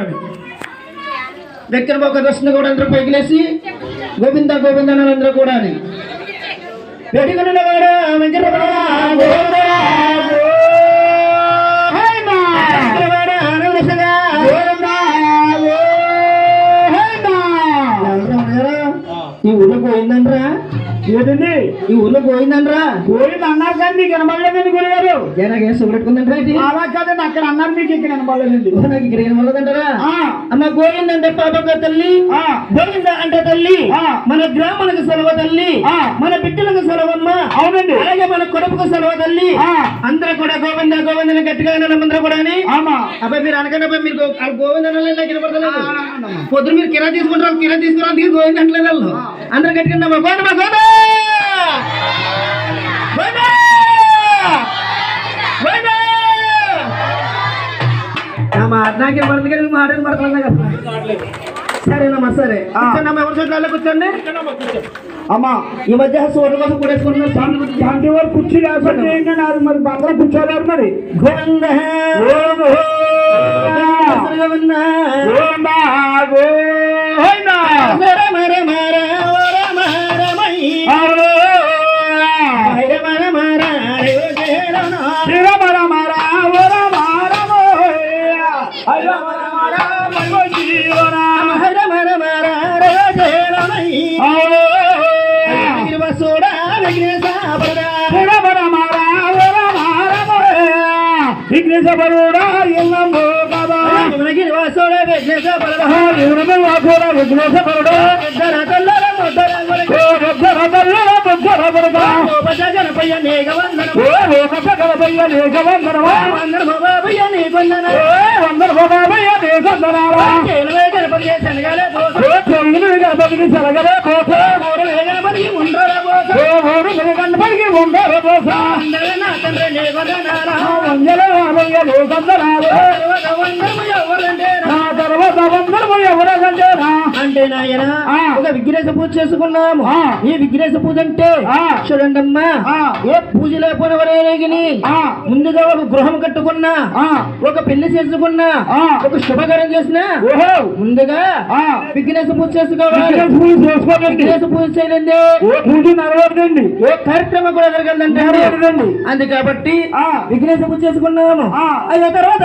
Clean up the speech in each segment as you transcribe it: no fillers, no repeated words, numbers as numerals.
కూడా దగ్గర ఒక దర్శన కూడా అందరూ పైకి లేసి గోవింద గోవింద అందరూ కూడా పెట్టుకున్న వాడు వెంకటరమణ గోవింద ఈ ఊళ్ళో పోయిందనరా ఏంటండి ఈ ఊళ్ళో పోయిందనరా పోయింది అన్నారు కానీ నీకు వినబడలేదండి గురుగారు జనగా సుగట్టుకుందంటారా అలా కాదండి అక్కడ అన్నారు మీకు ఇక్కడ వినబడలేదండి నాకు ఇక్కడ వినబడదంటారా అమ్మ గోవిందంటే పాపక తల్లి గోవింద అంటే తల్లి మన గ్రామానికి సెలవు తల్లి మన బిడ్డలకు సెలవమ్మ అవునండి అలాగే మన కొడుకు సెలవు తల్లి అందరూ కూడా గోవింద గోవిందని గట్టిగా అందరూ కూడా అబ్బాయి మీరు అనకండి అబ్బాయి మీరు గోవింద నాకు వినపడలేదు పొద్దున మీరు కిరా తీసుకుంటారు కిరా తీసుకురా గోవింద అంటలేదు వాళ్ళు అందరూ గట్టిగా గోవింద గోవింద నాకే పడుతుంది కానీ మాటలు పడుతున్నా కదా సరేనమ్మా సరే ఎవరి చోట్ల కూర్చోండి అమ్మా ఈ మధ్య సోట కోసం కూడేసుకుంటున్నారు శాంతి గురించి శాంతి వారు కుర్చీ రాసుకుంటున్నారు మరి అందరూ కూర్చోలేరు మరి గోవింద అంటే నాయన ఒక విఘ్నేశ పూజ చేసుకున్నాము ఈ విఘ్నేశ పూజ అంటే చూడండి అమ్మా ఏ పూజ లేకపోయినవరేగిని ముందుగా ఒక గృహం కట్టుకున్నా ఒక పెళ్లి చేసుకున్నా ఒక శుభకార్యం చేసినా ముందుగా విఘ్నేశ పూజ చేసుకోవాలి విఘ్నేశ పూజ చేయలేండి పూజ నడవదండి ఏ కార్యక్రమం కూడా జరగదండి అందు కాబట్టి విఘ్నేశ పూజ చేసుకున్నాము అయ్యో తర్వాత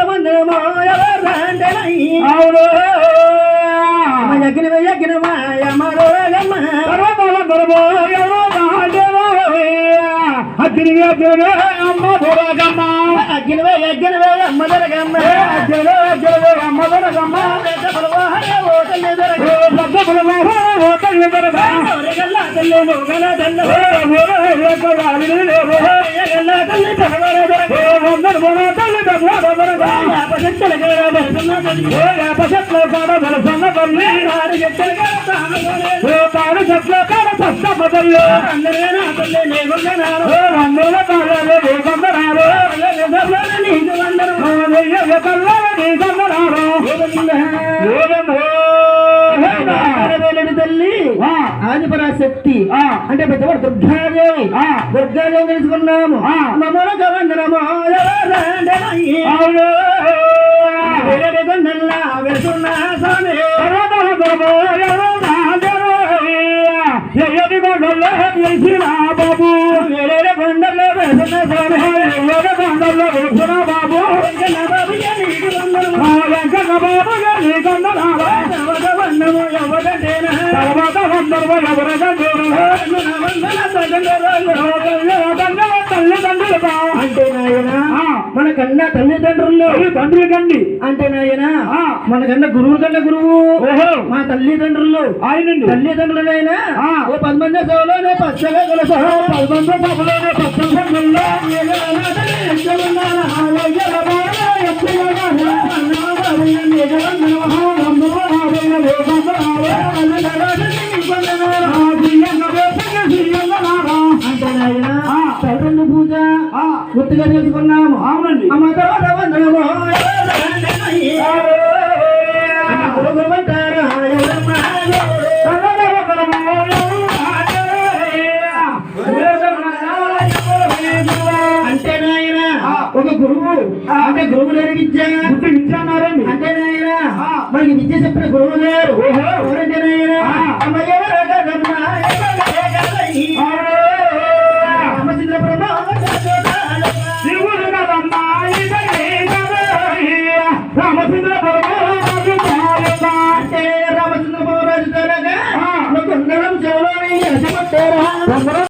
తల్లి ఆదిపరాశక్తి అంటే పెద్దవాడు దుర్గాదేవి దుర్గాదేవి తెలుసుకున్నాము బాబు వేరే కొండల్లో వేసున్న కొండల్లో వేసున్న బాబు అంటే నాయన మనకన్నా తల్లిదండ్రులు తండ్రి కండి అంటే నాయన మనకన్నా గురువు కన్నా గురువు మా తల్లిదండ్రులు ఆయన తల్లిదండ్రులైనా ఓ 10 మంది సభలోనే పచ్చగా కలస 10 మంది సభలోనే పచ్చగా తల్లి పూజ గుర్తుగా చేసుకున్నాము అవునండి అమ్మ తర్వాత వందనము అంటే నాయన ఒక గురువు అంటే గురువు లేని విద్య విద్య అన్నారండి అంటే నాయన మనకి విద్య చెప్పిన గురువు గారు రామచంద్ర